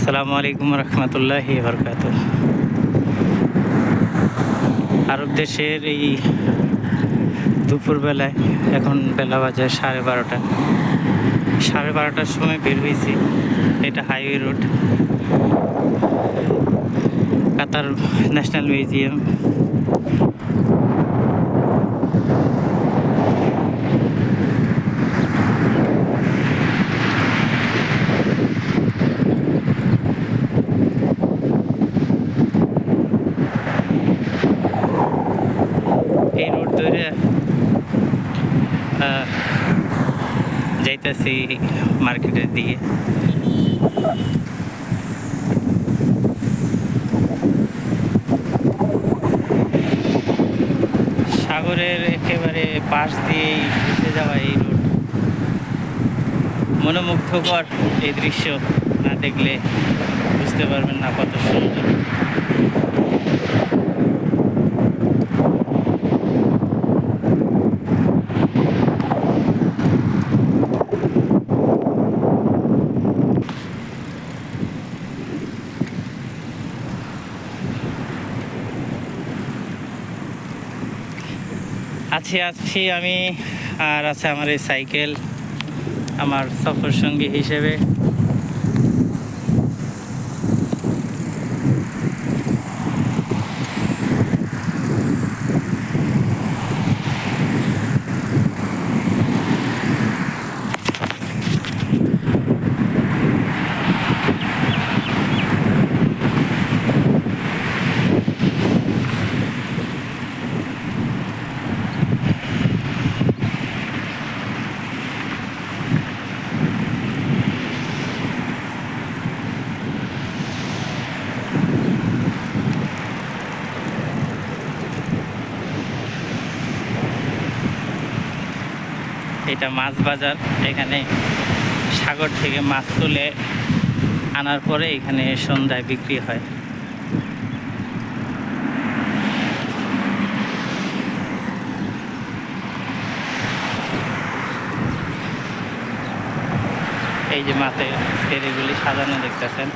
আসসালামু আলাইকুম রহমতুল্লাহি বরকাতুহ। আরব দেশের এই দুপুরবেলায় এখন বেলা বাজে 12:30। 12:30টার সময় বের হয়েছি। এটা হাইওয়ে রোড, কাতার ন্যাশনাল মিউজিয়াম। এই রোড ধরে যাইতেছি মার্কেটের দিকে। সাগরের একেবারে পাশ দিয়েই ভেসে যাওয়া এই রোড, মনোমুগ্ধকর এই দৃশ্য না দেখলে বুঝতে পারবেন না কত সুন্দর। আছি আমি, আর আছে আমার এই সাইকেল, আমার সফর সঙ্গী হিসেবে। এটা মাছ বাজার। এখানে সাগর থেকে মাছ তুলে আনার পরে এখানে সন্ধ্যায় বিক্রি হয়। এই যে মাছের ফেরিগুলি সাজানো দেখতেছেন।